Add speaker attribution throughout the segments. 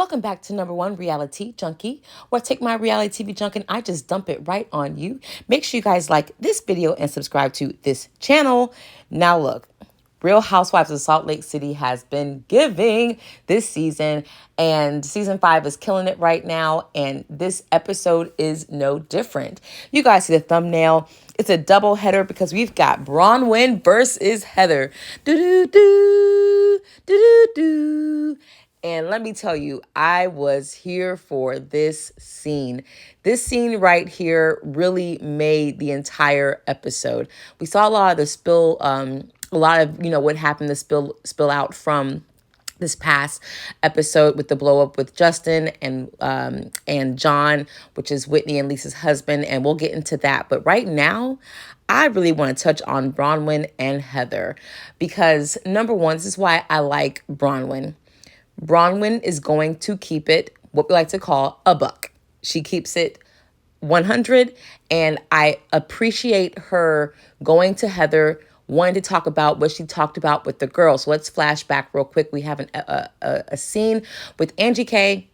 Speaker 1: Welcome back to Number One Reality Junkie, where I take my reality TV junk and I just dump it right on you. Make sure you guys like this video and subscribe to this channel. Now look, Real Housewives of Salt Lake City has been giving this season, and season 5 is killing it right now, and this episode is no different. You guys see the thumbnail. It's a double header because we've got BRONWYN versus Heather. Do-do-do, do-do-do. And let me tell you, I was here for this scene. This scene right here really made the entire episode. We saw a lot of the spill, a lot of, what happened to spill out from this past episode with the blow up with Justin and John, which is Whitney and Lisa's husband. And we'll get into that. But right now, I really want to touch on BRONWYN and Heather because number one, this is why I like BRONWYN. BRONWYN is going to keep it what we like to call a buck. She keeps it 100, and I appreciate her going to Heather, wanting to talk about what she talked about with the girls. So let's flash back real quick. We have a scene with Angie K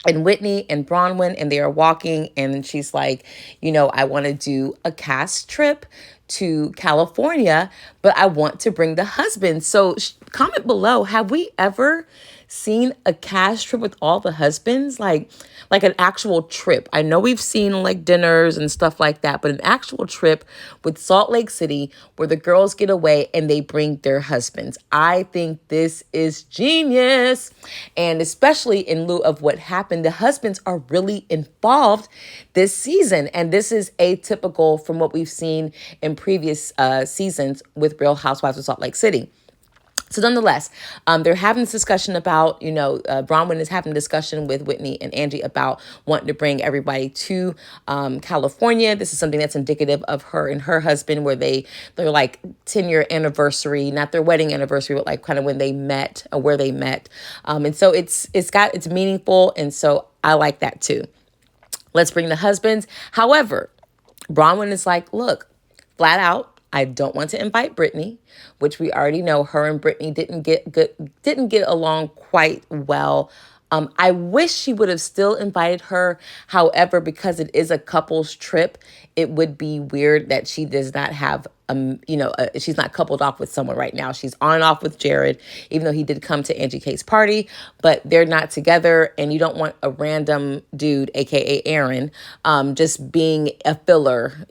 Speaker 1: and Whitney and BRONWYN, and they are walking, and she's like, I want to do a cast trip to California, but I want to bring the husband. So comment below, have we ever seen a cast trip with all the husbands? Like an actual trip. I know we've seen like dinners and stuff like that, but an actual trip with Salt Lake City where the girls get away and they bring their husbands. I think this is genius. And especially in lieu of what happened, the husbands are really involved this season. And this is atypical from what we've seen in previous seasons with Real Housewives of Salt Lake City. So nonetheless, they're having this discussion about, BRONWYN is having a discussion with Whitney and Angie about wanting to bring everybody to California. This is something that's indicative of her and her husband, where they're like 10-year anniversary, not their wedding anniversary, but like kind of when they met or where they met. And so it's meaningful. And so I like that too. Let's bring the husbands. However, BRONWYN is like, look, flat out, I don't want to invite Brittany, which we already know her and Brittany didn't get along quite well. I wish she would have still invited her. However, because it is a couple's trip, it would be weird that she does not have, she's not coupled off with someone right now. She's on and off with Jared, even though he did come to Angie K's party, but they're not together. And you don't want a random dude, AKA Aaron, just being a filler,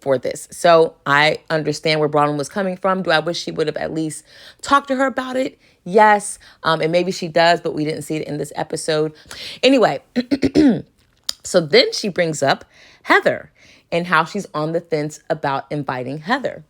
Speaker 1: for this. So I understand where BRONWYN was coming from. Do I wish she would have at least talked to her about it? Yes. And maybe she does, but we didn't see it in this episode. Anyway, so then she brings up Heather and how she's on the fence about inviting Heather.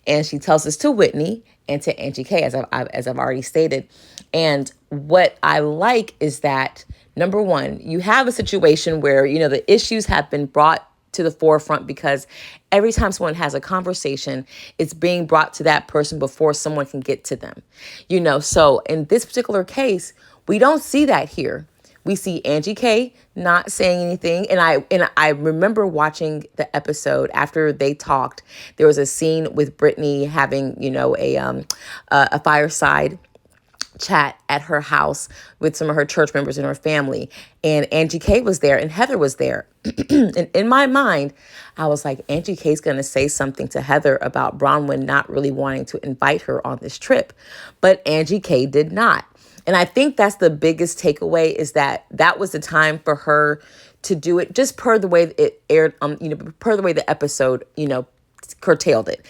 Speaker 1: And she tells this to Whitney and to Angie K, as I've already stated. And what I like is that, number one, you have a situation where, the issues have been brought to the forefront because every time someone has a conversation, it's being brought to that person before someone can get to them. So in this particular case, we don't see that here. We see Angie K not saying anything. And I remember watching the episode after they talked. There was a scene with Brittany having, a fireside chat at her house with some of her church members and her family. And Angie K was there and Heather was there. And in my mind, I was like, Angie K's going to say something to Heather about BRONWYN not really wanting to invite her on this trip. But Angie K did not. And I think that's the biggest takeaway, is that was the time for her to do it, just per the way it aired, per the way the episode, curtailed it.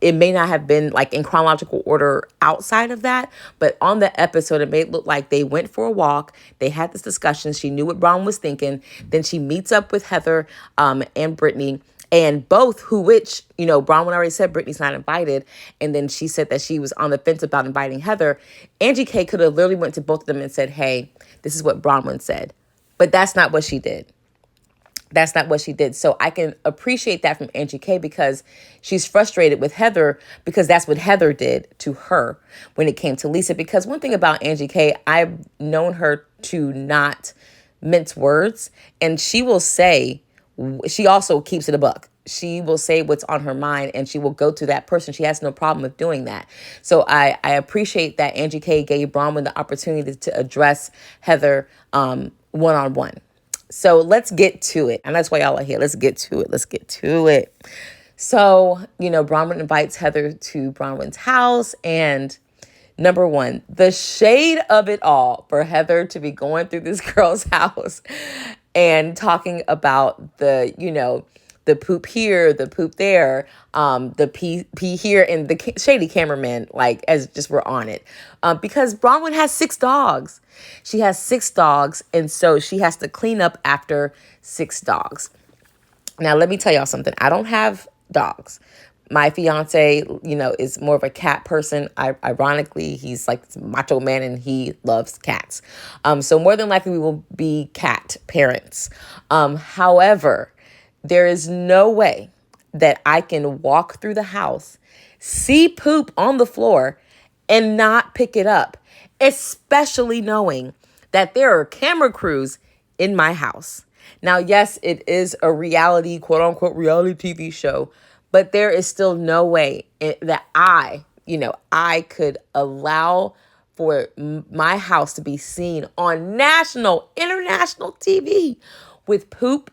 Speaker 1: It may not have been like in chronological order outside of that, but on the episode, it made it look like they went for a walk. They had this discussion. She knew what BRONWYN was thinking. Then she meets up with Heather and Brittany. And both which, BRONWYN already said Brittany's not invited. And then she said that she was on the fence about inviting Heather. Angie K could have literally went to both of them and said, hey, this is what BRONWYN said. But that's not what she did. That's not what she did. So I can appreciate that from Angie K, because she's frustrated with Heather because that's what Heather did to her when it came to Lisa. Because one thing about Angie K, I've known her to not mince words, and she will say, she also keeps it a buck. she will say what's on her mind and she will go to that person. She has no problem with doing that. So I appreciate that Angie K gave Bronwyn the opportunity to address Heather one-on-one. So let's get to it. And that's why y'all are here. Let's get to it. Let's get to it. So, Bronwyn invites Heather to Bronwyn's house. And number one, the shade of it all for Heather to be going through this girl's house and talking about the poop here, the poop there, the pee here, and the shady cameraman, like, as just we're on it. Because Bronwyn has 6 dogs. She has 6 dogs, and so she has to clean up after 6 dogs. Now, let me tell y'all something. I don't have dogs. My fiance, is more of a cat person. Ironically, he's like this macho man and he loves cats. So more than likely we will be cat parents. However, there is no way that I can walk through the house, see poop on the floor, and not pick it up, especially knowing that there are camera crews in my house. Now, yes, it is a reality, quote unquote, reality TV show, but there is still no way that I could allow for my house to be seen on national, international TV with poop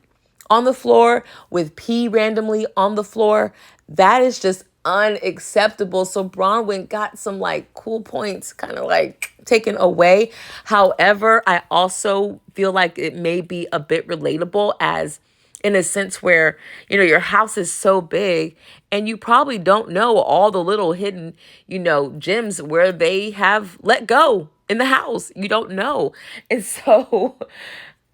Speaker 1: on the floor, with pee randomly on the floor. That is just unacceptable. So Bronwyn got some cool points kind of taken away. However, I also feel like it may be a bit relatable, as in a sense where, your house is so big and you probably don't know all the little hidden, gems where they have let go in the house. You don't know. And so,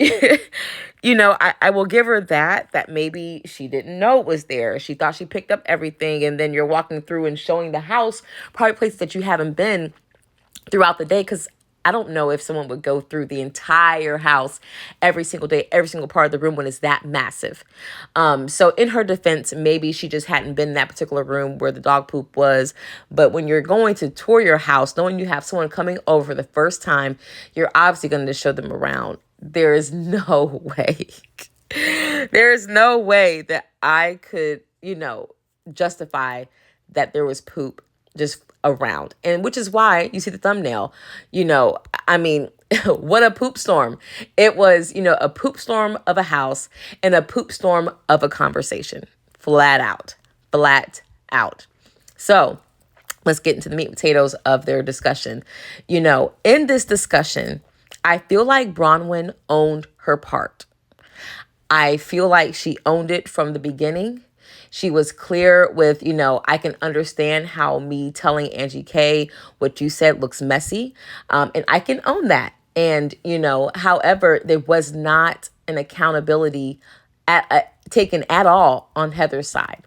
Speaker 1: I will give her that maybe she didn't know it was there. She thought she picked up everything. And then you're walking through and showing the house, probably places that you haven't been throughout the day. Because I don't know if someone would go through the entire house every single day, every single part of the room when it's that massive. So in her defense, maybe she just hadn't been in that particular room where the dog poop was. But when you're going to tour your house, knowing you have someone coming over for the first time, you're obviously going to show them around. There is no way. There is no way that I could, justify that there was poop just around. And which is why you see the thumbnail, what a poop storm. It was, a poop storm of a house and a poop storm of a conversation. Flat out. So let's get into the meat and potatoes of their discussion. In this discussion, I feel like Bronwyn owned her part. I feel like she owned it from the beginning. She was clear with, I can understand how me telling Angie K what you said looks messy. And I can own that. And, however, there was not an accountability taken at all on Heather's side.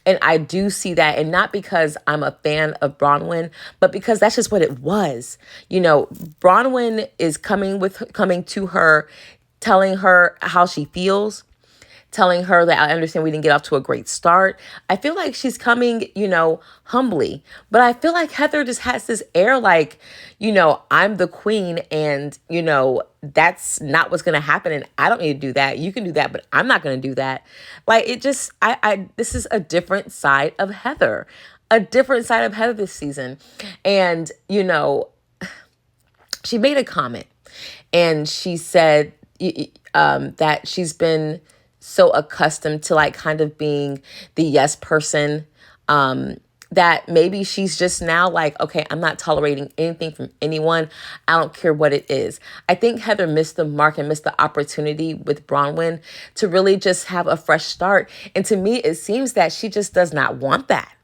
Speaker 1: And I do see that, and not because I'm a fan of Bronwyn, but because that's just what it was. Bronwyn is coming to her, telling her how she feels, telling her that I understand we didn't get off to a great start. I feel like she's coming, humbly. But I feel like Heather just has this air like, I'm the queen and, that's not what's going to happen. And I don't need to do that. You can do that, but I'm not going to do that. Like, it just, this is a different side of Heather, this season. And, she made a comment and she said that she's been so accustomed to kind of being the yes person, that maybe she's just now okay, I'm not tolerating anything from anyone. I don't care what it is. I think Heather missed the mark and missed the opportunity with Bronwyn to really just have a fresh start. And to me, it seems that she just does not want that.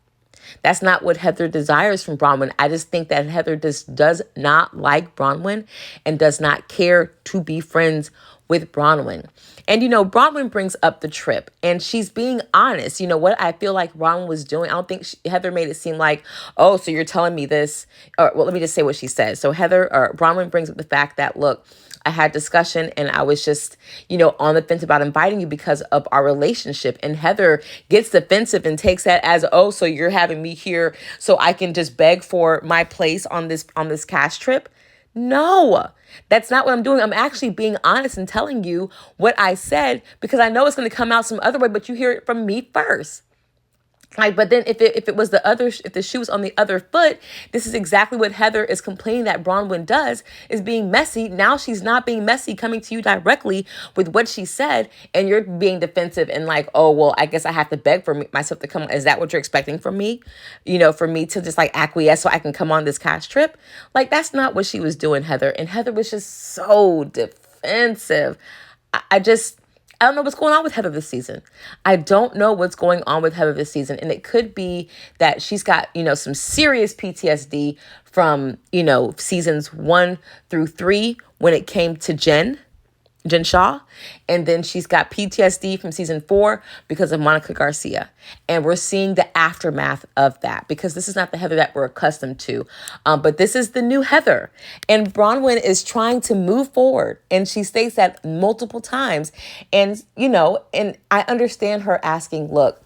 Speaker 1: That's not what Heather desires from Bronwyn. I just think that Heather just does not like Bronwyn and does not care to be friends with Bronwyn. And, Bronwyn brings up the trip and she's being honest. What I feel like Bronwyn was doing, I don't think Heather made it seem like, oh, so you're telling me this, or well, let me just say what she said. So Bronwyn brings up the fact that, look, I had discussion and I was just, on the fence about inviting you because of our relationship. And Heather gets defensive and takes that as, oh, so you're having me here so I can just beg for my place on this cast trip. No, that's not what I'm doing. I'm actually being honest and telling you what I said because I know it's going to come out some other way, but you hear it from me first. Like, but then if it was the other, if the shoe was on the other foot, this is exactly what Heather is complaining that Bronwyn does, is being messy. Now she's not being messy, coming to you directly with what she said, and you're being defensive and like, oh, well, I guess I have to beg for myself to come. Is that what you're expecting from me? You know, for me to just like acquiesce so I can come on this cash trip? Like, that's not what she was doing, Heather. And Heather was just so defensive. I don't know what's going on with Heather this season. I don't know what's going on with Heather this season. And it could be that she's got, some serious PTSD from, seasons 1 through 3 when it came to Jen Shaw. And then she's got PTSD from season 4 because of Monica Garcia. And we're seeing the aftermath of that because this is not the Heather that we're accustomed to. But this is the new Heather. And Bronwyn is trying to move forward. And she states that multiple times. And, and I understand her asking, look,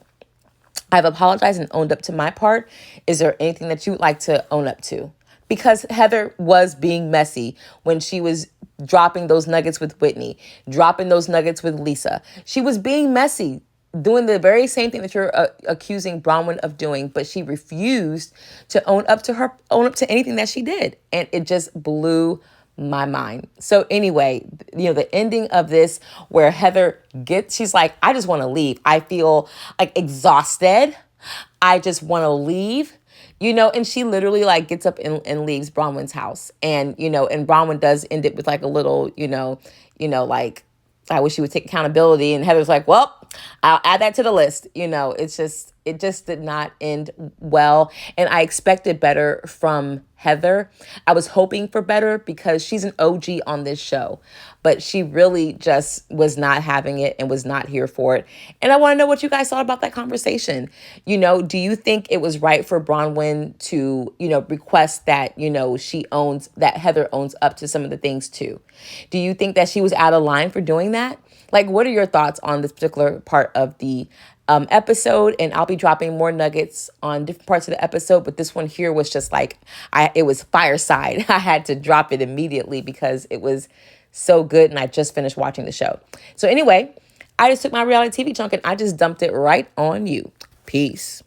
Speaker 1: I've apologized and owned up to my part. Is there anything that you would like to own up to? Because Heather was being messy when she was dropping those nuggets with Whitney, dropping those nuggets with Lisa. She was being messy, doing the very same thing that you're accusing Bronwyn of doing, but she refused to own up to anything that she did. And it just blew my mind. So anyway, the ending of this where Heather she's like, I just want to leave. I feel like exhausted. I just want to leave. And she literally like gets up and leaves Bronwyn's house. And, and Bronwyn does end it with like a little, like, I wish she would take accountability. And Heather's like, well, I'll add that to the list. It just did not end well. And I expected better from Heather. I was hoping for better because she's an OG on this show, but she really just was not having it and was not here for it. And I want to know what you guys thought about that conversation. Do you think it was right for Bronwyn to, request that, that Heather owns up to some of the things too? Do you think that she was out of line for doing that? Like, what are your thoughts on this particular part of the episode? And I'll be dropping more nuggets on different parts of the episode, but this one here was just like, it was fireside. I had to drop it immediately because it was so good and I just finished watching the show. So anyway, I just took my reality TV chunk and I just dumped it right on you. Peace.